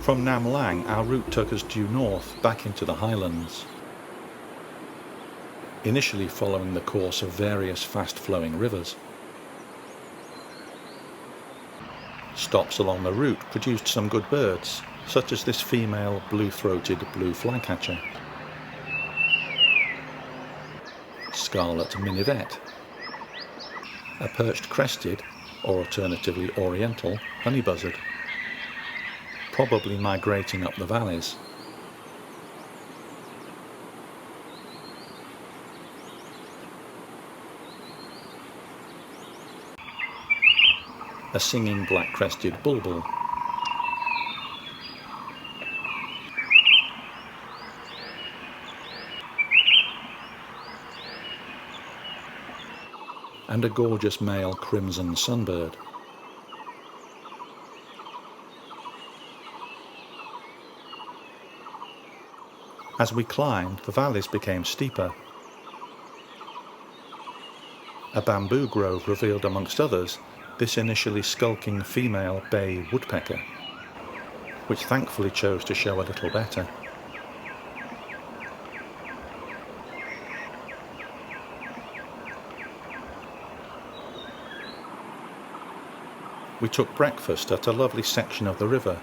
From Nganglam, our route took us due north back into the highlands, initially following the course of various fast-flowing rivers. Stops along the route produced some good birds, such as this female blue-throated blue flycatcher, scarlet minivet, a perched crested, or alternatively oriental, honey buzzard, probably migrating up the valleys, a singing black-crested bulbul, and a gorgeous male crimson sunbird. As we climbed, the valleys became steeper. A bamboo grove revealed, amongst others, this initially skulking female bay woodpecker, which thankfully chose to show a little better. We took breakfast at a lovely section of the river,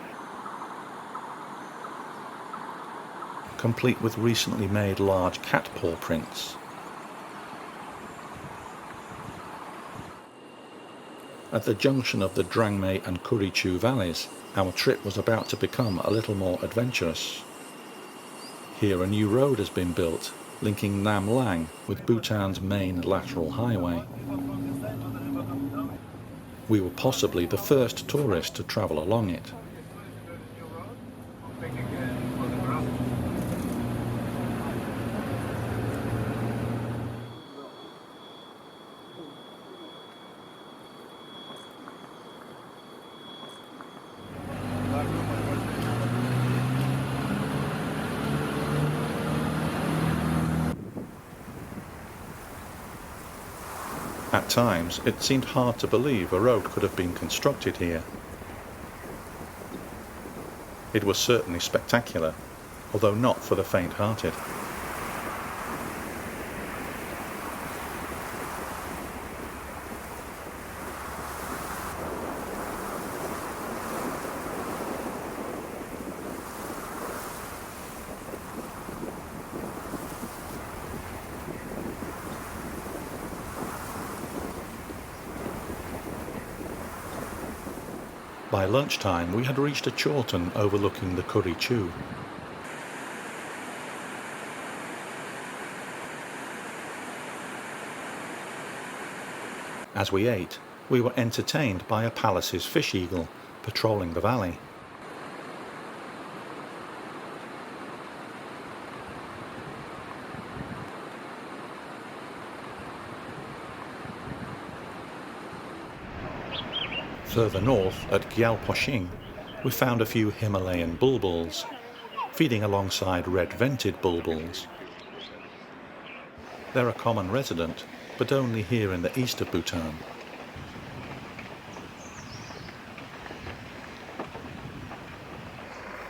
complete with recently made large cat paw prints. At the junction of the Drangme and Kurichu valleys, our trip was about to become a little more adventurous. Here a new road has been built, linking Nganglam with Bhutan's main lateral highway. We were possibly the first tourists to travel along it. At times, it seemed hard to believe a road could have been constructed here. It was certainly spectacular, although not for the faint-hearted. By lunchtime, we had reached a chorten overlooking the Kurichu. As we ate, we were entertained by a Pallas's fish eagle patrolling the valley. Further north, at Gyalposhing, we found a few Himalayan bulbuls, feeding alongside red-vented bulbuls. They're a common resident, but only here in the east of Bhutan.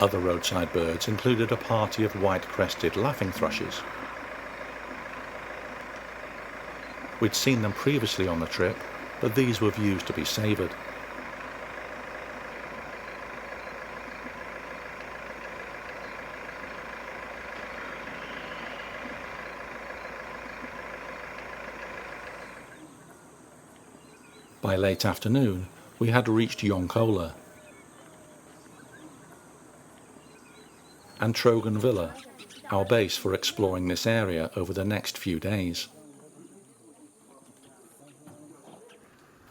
Other roadside birds included a party of white-crested laughing thrushes. We'd seen them previously on the trip, but these were views to be savoured. By late afternoon, we had reached Yongkola and Trogan Villa, our base for exploring this area over the next few days.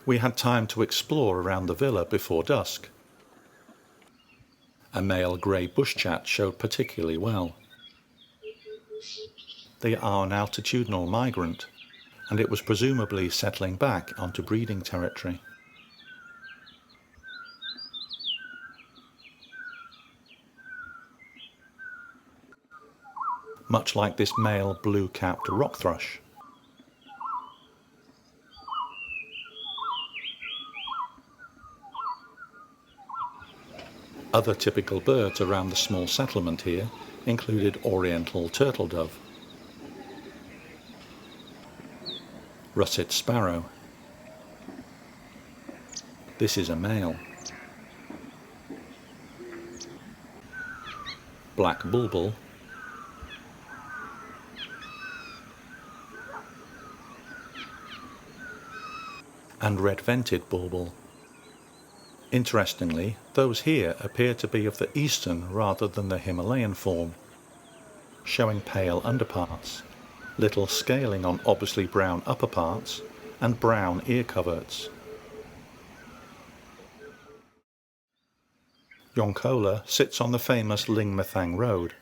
We had time to explore around the villa before dusk. A male grey bushchat showed particularly well. They are an altitudinal migrant, and it was presumably settling back onto breeding territory. Much like this male blue-capped rock thrush. Other typical birds around the small settlement here included oriental turtle dove, russet sparrow. This is a male. Black bulbul, and red-vented bulbul. Interestingly, those here appear to be of the eastern rather than the Himalayan form, showing pale underparts, little scaling on obviously brown upperparts, and brown ear coverts. Yongkola sits on the famous Limithang Road,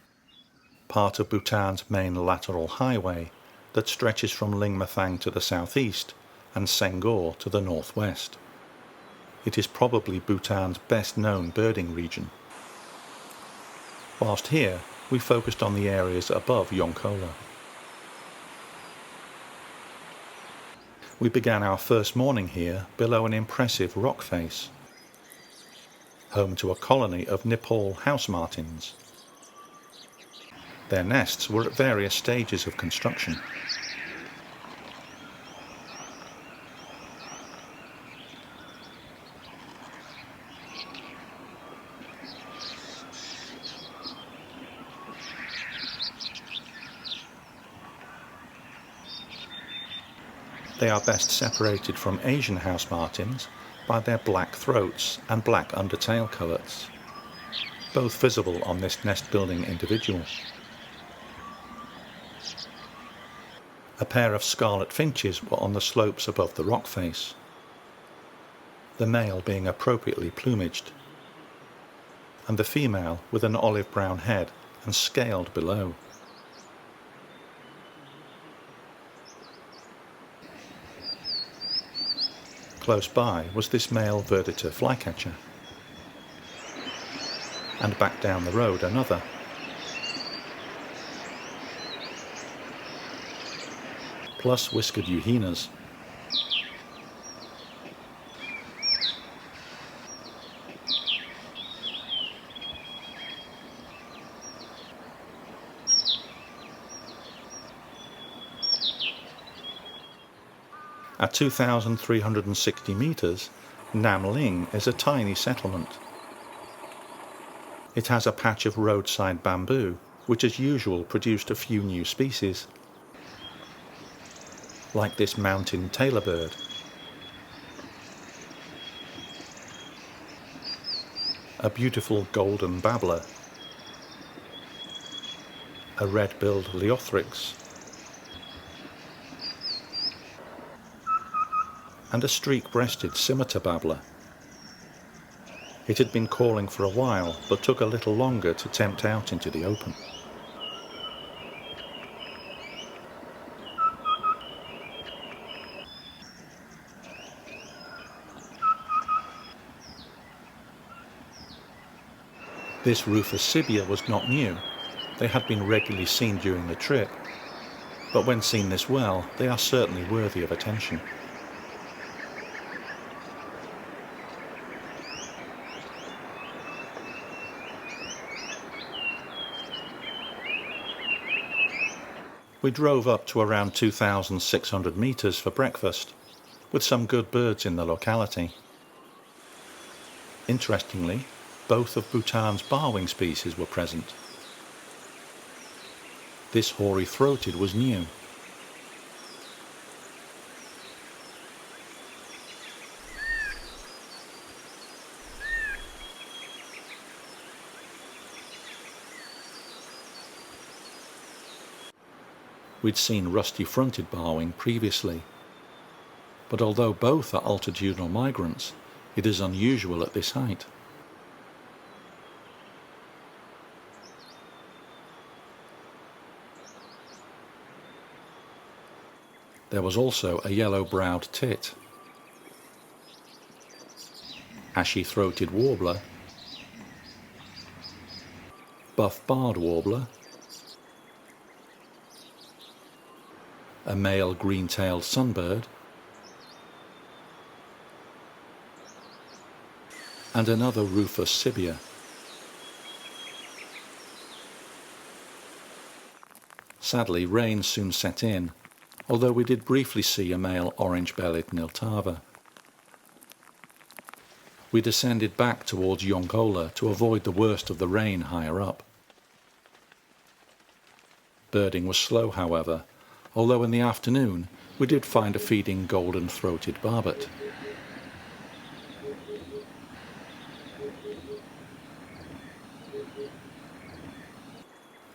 part of Bhutan's main lateral highway that stretches from Limithang to the southeast and Senghor to the northwest. It is probably Bhutan's best-known birding region. Whilst here, we focused on the areas above Yongkola. We began our first morning here below an impressive rock face, home to a colony of Nepal house martins. Their nests were at various stages of construction. They are best separated from Asian house martins by their black throats and black undertail coverts, both visible on this nest-building individual. A pair of scarlet finches were on the slopes above the rock face, the male being appropriately plumaged, and the female with an olive-brown head and scaled below. Close by was this male verditer flycatcher, and back down the road another. Plus whiskered euhenas. At 2,360 metres, Nganglam is a tiny settlement. It has a patch of roadside bamboo, which as usual produced a few new species, like this mountain tailor bird, a beautiful golden babbler, a red-billed leothrix, and a streak-breasted scimitar babbler. It had been calling for a while, but took a little longer to tempt out into the open. This rufous sibia was not new. They had been regularly seen during the trip, but when seen this well, they are certainly worthy of attention. We drove up to around 2,600 metres for breakfast, with some good birds in the locality. Interestingly, both of Bhutan's barwing species were present. This hoary-throated was new. We'd seen rusty-fronted barwing previously, but although both are altitudinal migrants, it is unusual at this height. There was also a yellow-browed tit, ashy-throated warbler, buff-barred warbler, a male green-tailed sunbird, and another rufous sibia. Sadly, rain soon set in, although we did briefly see a male orange-bellied niltava. We descended back towards Yonkola to avoid the worst of the rain higher up. Birding was slow, however, although in the afternoon we did find a feeding golden-throated barbet.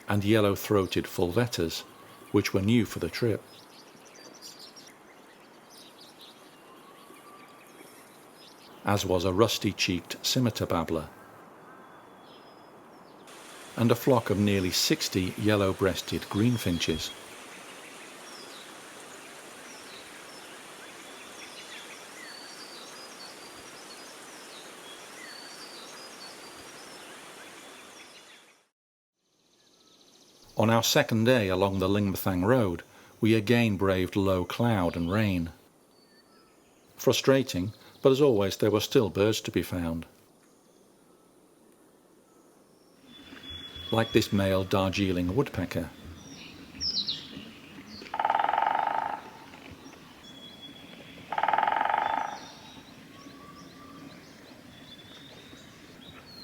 And yellow-throated fulvetas, which were new for the trip. As was a rusty-cheeked scimitar babbler, and a flock of nearly 60 yellow-breasted greenfinches. On our second day along the Limithang Road, we again braved low cloud and rain. Frustrating, but as always there were still birds to be found. Like this male Darjeeling woodpecker.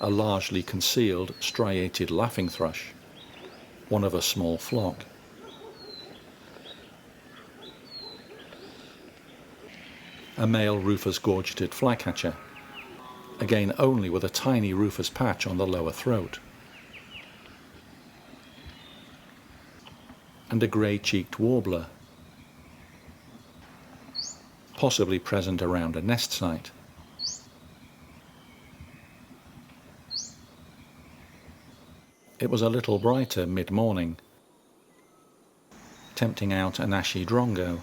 A largely concealed striated laughing thrush, one of a small flock. A male rufous gorgeted flycatcher, again only with a tiny rufous patch on the lower throat. And a grey-cheeked warbler, possibly present around a nest site. It was a little brighter mid-morning, tempting out an ashy drongo.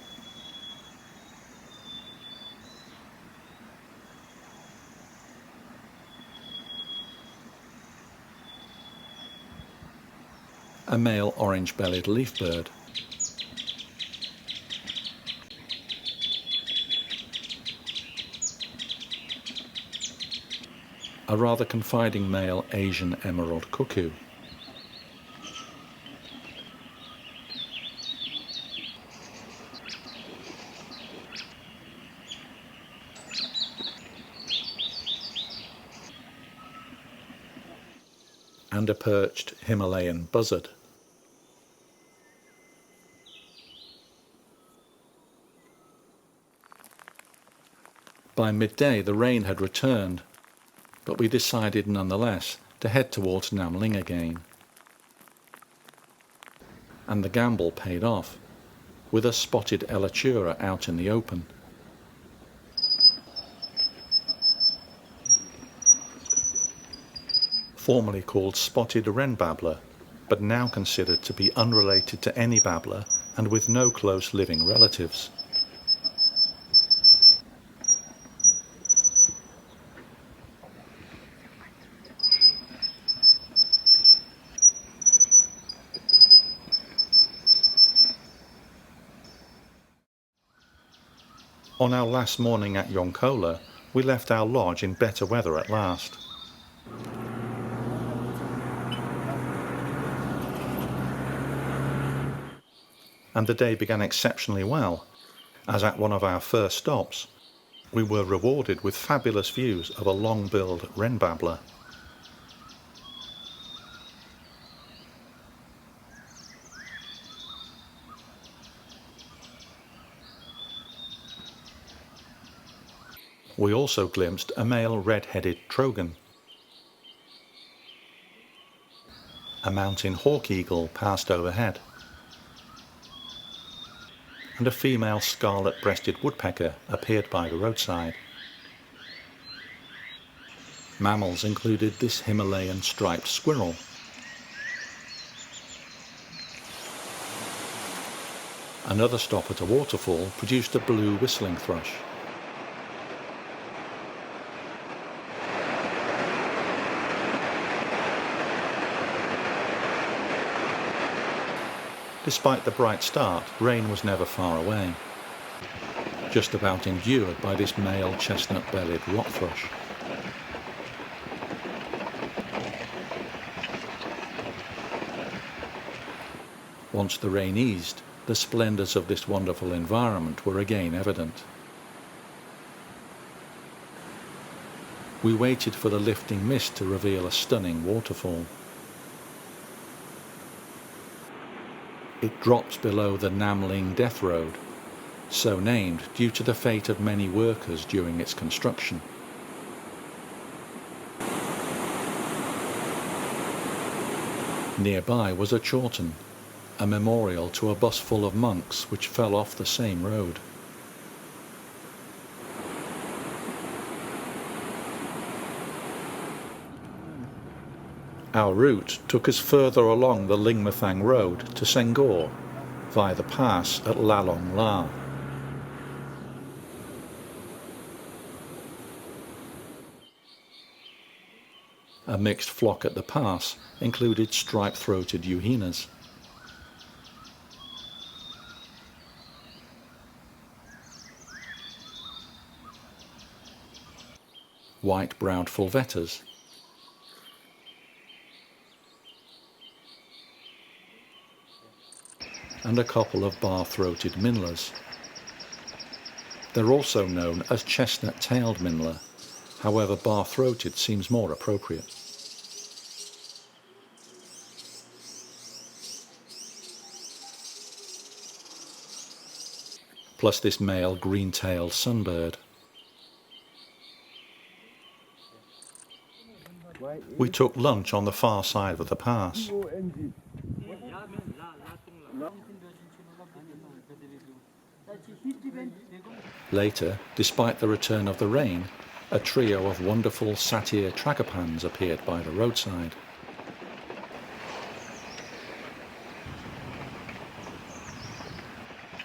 A male orange-bellied leafbird. A rather confiding male Asian emerald cuckoo. And a perched Himalayan buzzard. By midday the rain had returned, but we decided nonetheless to head towards Namling again. And the gamble paid off, with a spotted elatura out in the open. Formerly called spotted wren babbler, but now considered to be unrelated to any babbler and with no close living relatives. On our last morning at Yonkola, we left our lodge in better weather at last. And the day began exceptionally well, as at one of our first stops, we were rewarded with fabulous views of a long-billed wren babbler. We also glimpsed a male red-headed trogon. A mountain hawk eagle passed overhead, and a female scarlet-breasted woodpecker appeared by the roadside. Mammals included this Himalayan striped squirrel, another stop at a waterfall produced a blue whistling thrush. Despite the bright start, rain was never far away, just about endured by this male chestnut-bellied rock thrush. Once the rain eased, the splendours of this wonderful environment were again evident. We waited for the lifting mist to reveal a stunning waterfall. It drops below the Nganglam Death Road, so named due to the fate of many workers during its construction. Nearby was a chawton, a memorial to a bus full of monks which fell off the same road. Our route took us further along the Limithang Road to Senghor, via the pass at Nganglam. A mixed flock at the pass included striped-throated euhenas. White-browed fulvetas, and a couple of bar-throated minlas. They're also known as chestnut-tailed minla, however bar-throated seems more appropriate. Plus this male green-tailed sunbird. We took lunch on the far side of the pass. Later, despite the return of the rain, a trio of wonderful satyr tragopans appeared by the roadside.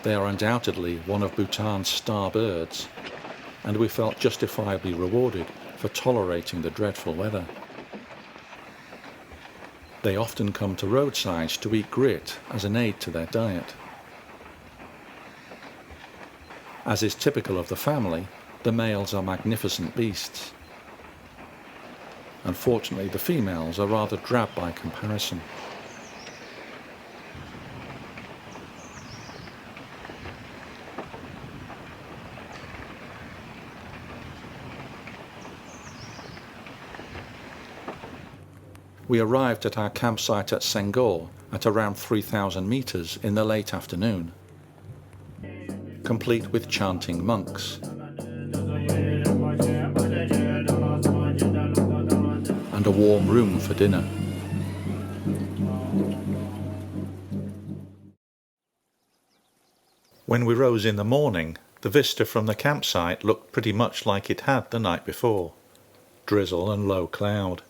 They are undoubtedly one of Bhutan's star birds, and we felt justifiably rewarded for tolerating the dreadful weather. They often come to roadsides to eat grit as an aid to their diet. As is typical of the family, the males are magnificent beasts. Unfortunately, the females are rather drab by comparison. We arrived at our campsite at Senghor at around 3,000 metres in the late afternoon, complete with chanting monks and a warm room for dinner. When we rose in the morning, the vista from the campsite looked pretty much like it had the night before. Drizzle and low cloud.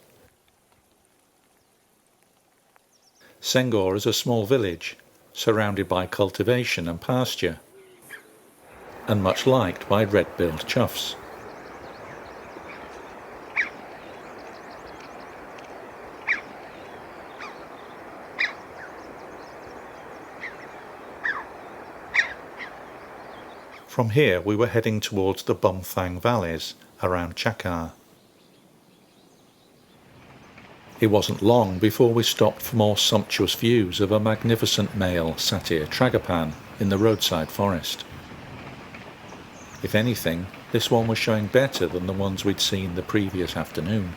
Senghor is a small village, surrounded by cultivation and pasture, and much liked by red-billed choughs. From here we were heading towards the Bumthang Valleys around Chakar. It wasn't long before we stopped for more sumptuous views of a magnificent male satyr tragopan in the roadside forest. If anything, this one was showing better than the ones we'd seen the previous afternoon.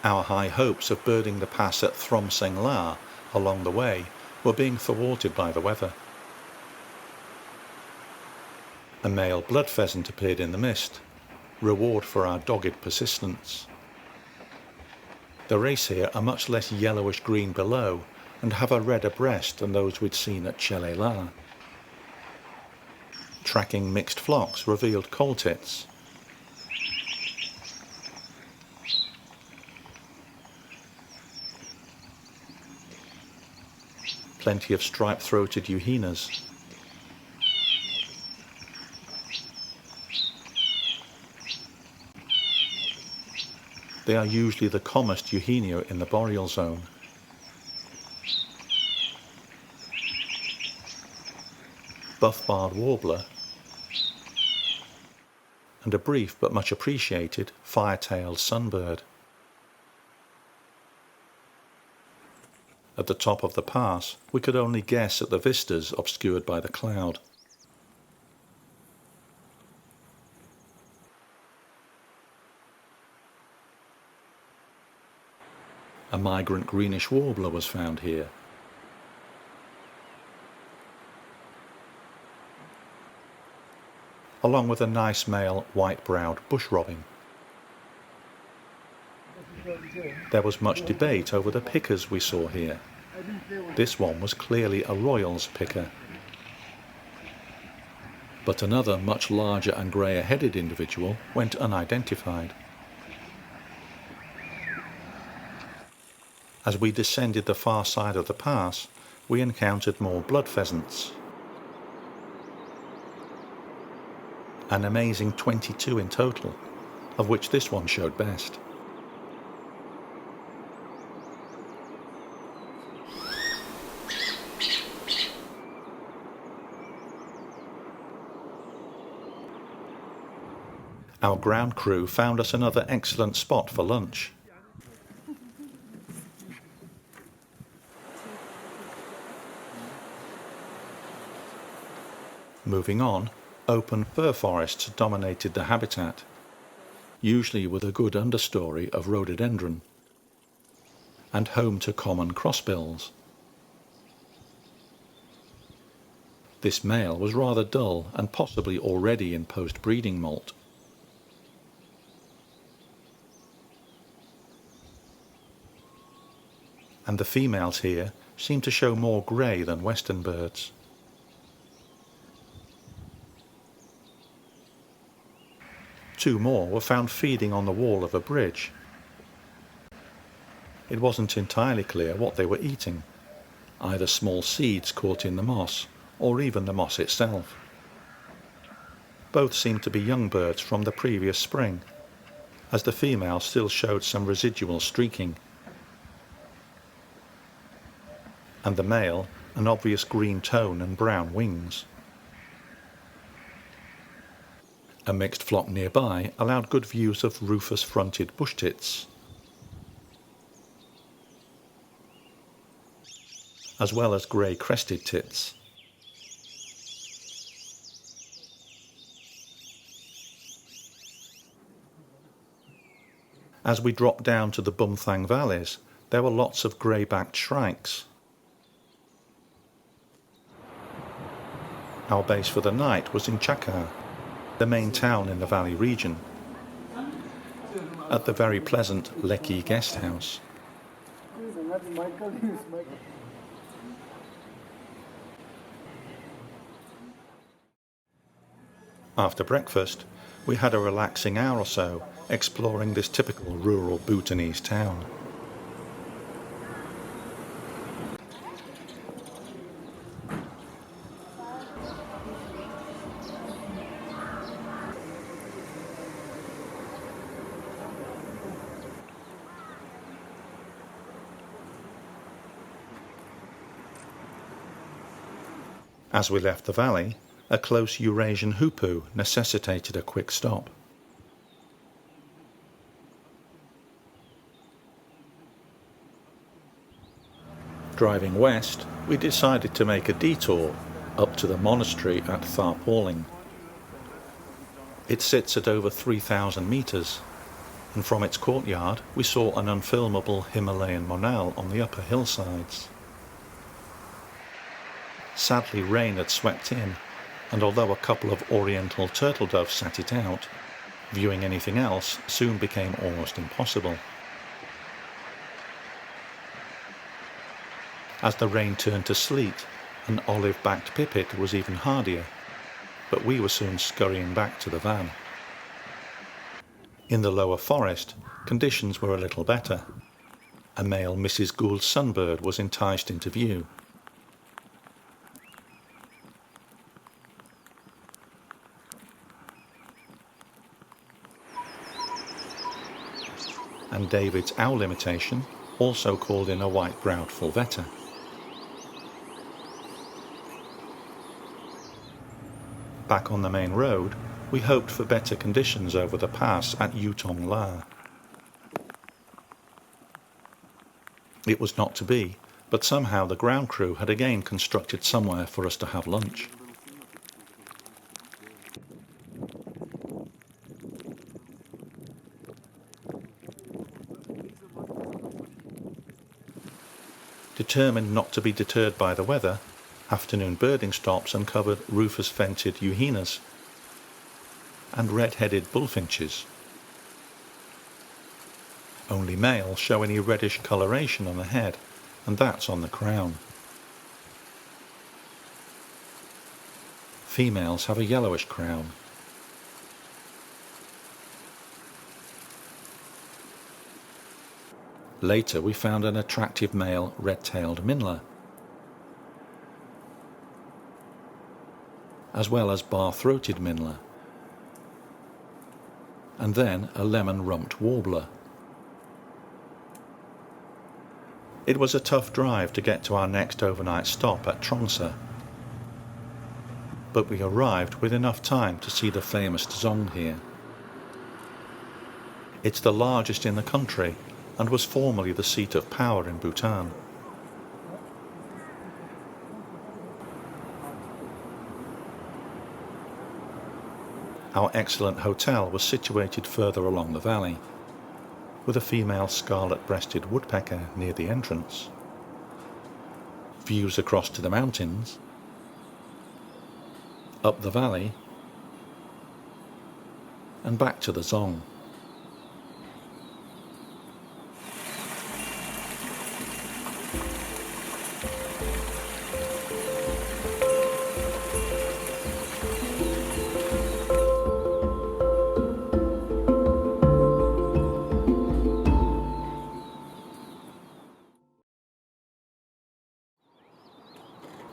Our high hopes of birding the pass at Thrumsengla along the way were being thwarted by the weather. A male blood pheasant appeared in the mist, reward for our dogged persistence. The race here are much less yellowish-green below and have a redder breast than those we'd seen at Pele. Tracking mixed flocks revealed coal tits. Plenty of striped-throated euhenas. They are usually the commonest euhenia in the boreal zone. buff-barred warbler, and a brief but much appreciated fire-tailed sunbird. At the top of the pass, we could only guess at the vistas obscured by the cloud. A migrant greenish warbler was found here. Along with a nice male white-browed bush robin. There was much debate over the pickers we saw here. This one was clearly a Royals picker. But another much larger and greyer-headed individual went unidentified. As we descended the far side of the pass, we encountered more blood pheasants. An amazing 22 in total, of which this one showed best. Our ground crew found us another excellent spot for lunch. Moving on, open fir forests dominated the habitat, usually with a good understory of rhododendron, and home to common crossbills. This male was rather dull and possibly already in post-breeding molt. And the females here seem to show more grey than western birds. Two more were found feeding on the wall of a bridge. It wasn't entirely clear what they were eating, either small seeds caught in the moss or even the moss itself. Both seemed to be young birds from the previous spring, as the female still showed some residual streaking, and the male an obvious green tone and brown wings. A mixed flock nearby allowed good views of rufous-fronted bush tits, as well as grey-crested tits. As we dropped down to the Bumthang Valleys, there were lots of grey-backed shrikes. Our base for the night was in Chakar, the main town in the valley region, at the very pleasant Lekki guest house. After breakfast, we had a relaxing hour or so exploring this typical rural Bhutanese town. As we left the valley, a close Eurasian hoopoe necessitated a quick stop. Driving west, we decided to make a detour up to the monastery at Tharpawling. It sits at over 3,000 metres, and from its courtyard we saw an unfilmable Himalayan monal on the upper hillsides. Sadly, rain had swept in, and although a couple of oriental turtle doves sat it out, viewing anything else soon became almost impossible. As the rain turned to sleet, an olive-backed pipit was even hardier, but we were soon scurrying back to the van. In the lower forest, conditions were a little better. A male Mrs. Gould's sunbird was enticed into view. And David's owl imitation also called in a white-browed fulvetta. Back on the main road, we hoped for better conditions over the pass at Trongsa. It was not to be, but somehow the ground crew had again constructed somewhere for us to have lunch. Determined not to be deterred by the weather, afternoon birding stops uncovered rufous-vented euhenas and red-headed bullfinches. Only males show any reddish coloration on the head, and that's on the crown. Females have a yellowish crown. Later we found an attractive male red-tailed minler, as well as bar-throated minler, and then a lemon-rumped warbler. It was a tough drive to get to our next overnight stop at Trongsa, but we arrived with enough time to see the famous dzong here. It's the largest in the country and was formerly the seat of power in Bhutan. Our excellent hotel was situated further along the valley, with a female scarlet-breasted woodpecker near the entrance. Views across to the mountains, up the valley, and back to the dzong.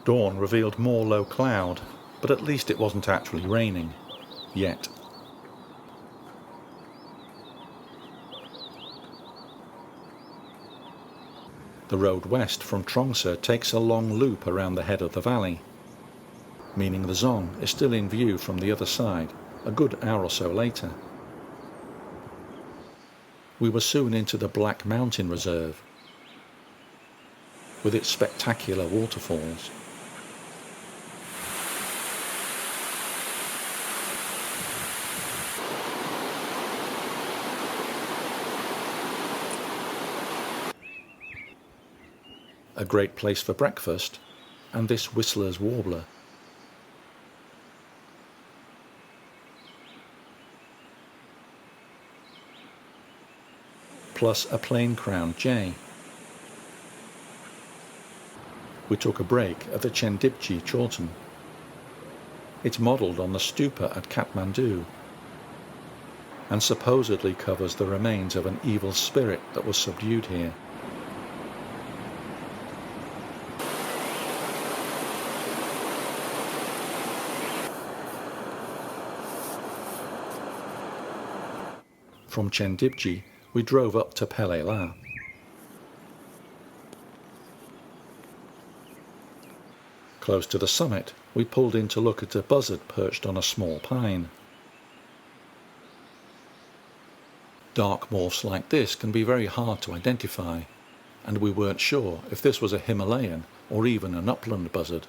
Dawn revealed more low cloud, but at least it wasn't actually raining. Yet. The road west from Trongsa takes a long loop around the head of the valley, meaning the dzong is still in view from the other side, a good hour or so later. We were soon into the Black Mountain Reserve, with its spectacular waterfalls. A great place for breakfast, and this whistler's warbler. Plus a plain-crowned jay. We took a break at the Chendipji Chorten. It's modelled on the stupa at Kathmandu and supposedly covers the remains of an evil spirit that was subdued here. From Chendipji, we drove up to Pele. Close to the summit, we pulled in to look at a buzzard perched on a small pine. Dark morphs like this can be very hard to identify, and we weren't sure if this was a Himalayan or even an upland buzzard.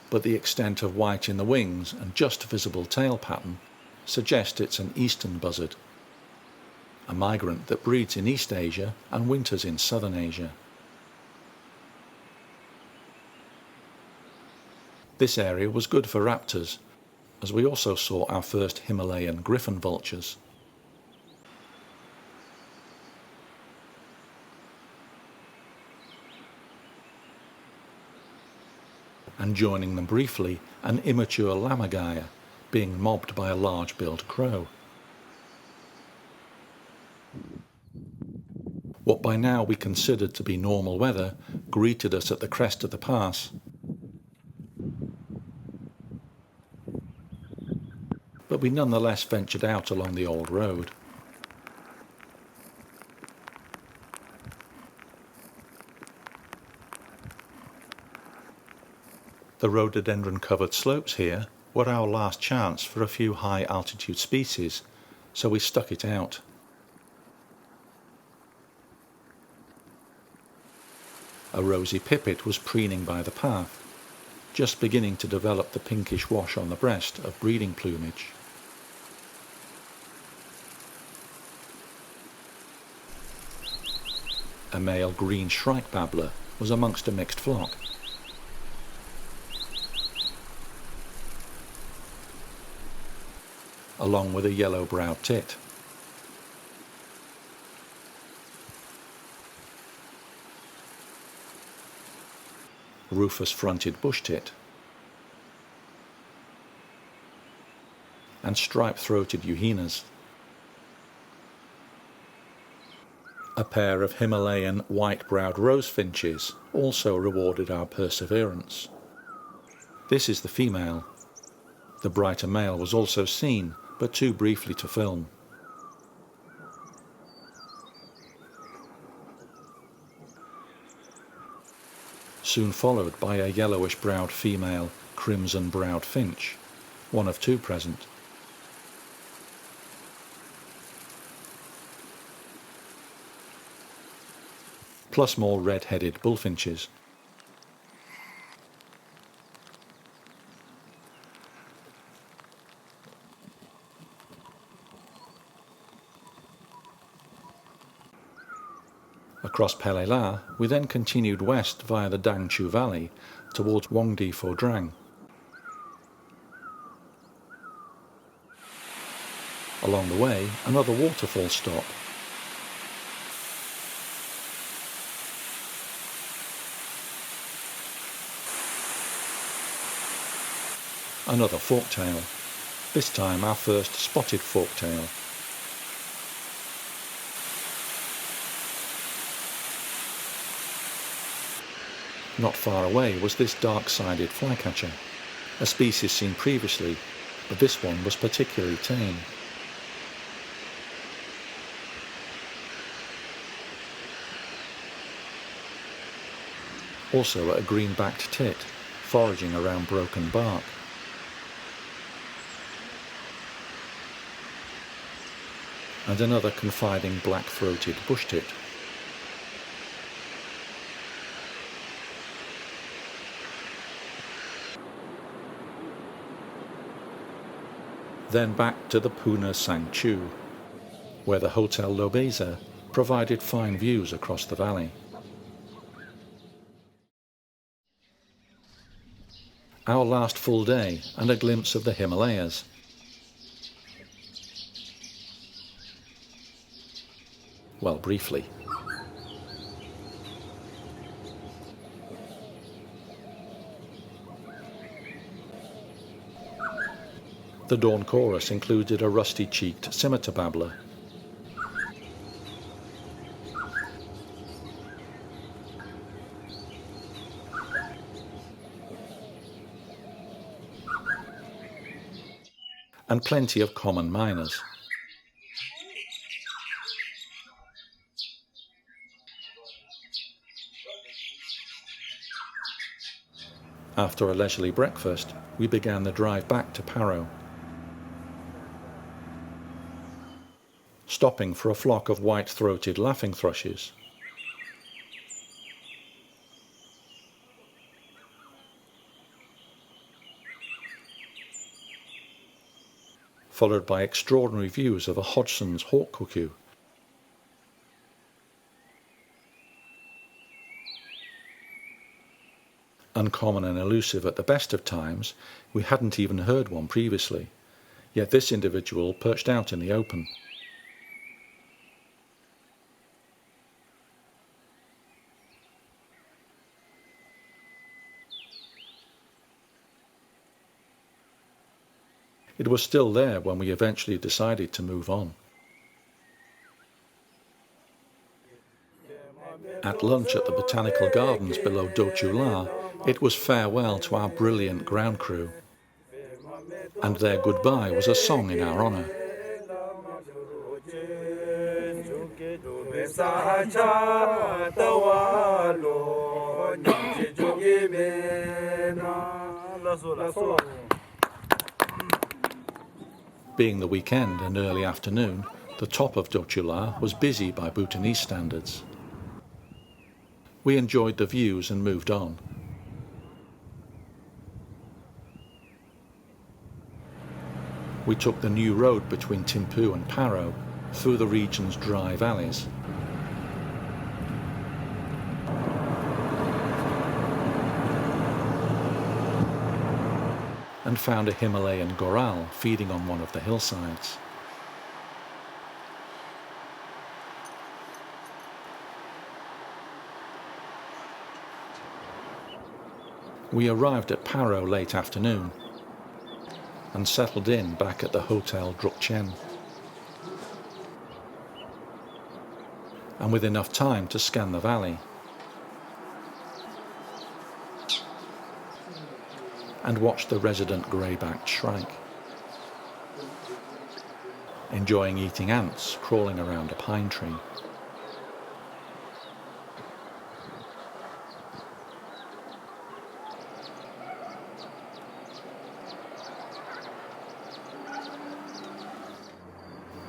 But the extent of white in the wings and just visible tail pattern suggest it's an eastern buzzard, a migrant that breeds in East Asia and winters in Southern Asia. This area was good for raptors, as we also saw our first Himalayan griffon vultures. And joining them briefly, an immature lammergeier being mobbed by a large-billed crow. What by now we considered to be normal weather greeted us at the crest of the pass. But we nonetheless ventured out along the old road. The rhododendron-covered slopes here were our last chance for a few high-altitude species, so we stuck it out. A rosy pipit was preening by the path, just beginning to develop the pinkish wash on the breast of breeding plumage. A male green shrike babbler was amongst a mixed flock. Along with a yellow-browed tit. Rufous-fronted bush tit, and stripe-throated euhenas. A pair of Himalayan white-browed rose finches also rewarded our perseverance. This is the female. The brighter male was also seen, but too briefly to film. Soon followed by a yellowish-browed female crimson-browed finch, one of two present. Plus more red-headed bullfinches. Across Pele, we then continued west via the Dangchu Valley towards Wongdi Pho Drang. Along the way, another waterfall stop. Another forktail, this time our first spotted forktail. Not far away was this dark-sided flycatcher, a species seen previously, but this one was particularly tame. Also a green-backed tit, foraging around broken bark. And another confiding black-throated bush tit. Then back to the Puna Sang Chu, where the Hotel Lobeza provided fine views across the valley. Our last full day and a glimpse of the Himalayas. Well, briefly. The dawn chorus included a rusty-cheeked scimitar babbler. And plenty of common miners. After a leisurely breakfast, we began the drive back to Paro, stopping for a flock of white-throated laughing thrushes. Followed by extraordinary views of a Hodgson's hawk cuckoo. Uncommon and elusive at the best of times, we hadn't even heard one previously, yet this individual perched out in the open. It was still there when we eventually decided to move on. At lunch at the Botanical Gardens below Dochu La, it was farewell to our brilliant ground crew. And their goodbye was a song in our honour. Being the weekend and early afternoon, the top of Dochula was busy by Bhutanese standards. We enjoyed the views and moved on. We took the new road between Thimphu and Paro through the region's dry valleys. And found a Himalayan goral feeding on one of the hillsides. We arrived at Paro late afternoon and settled in back at the Hotel Drukchen, and with enough time to scan the valley and watch the resident grey-backed shrike, enjoying eating ants crawling around a pine tree.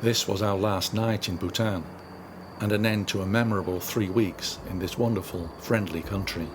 This was our last night in Bhutan, and an end to a memorable 3 weeks in this wonderful, friendly country.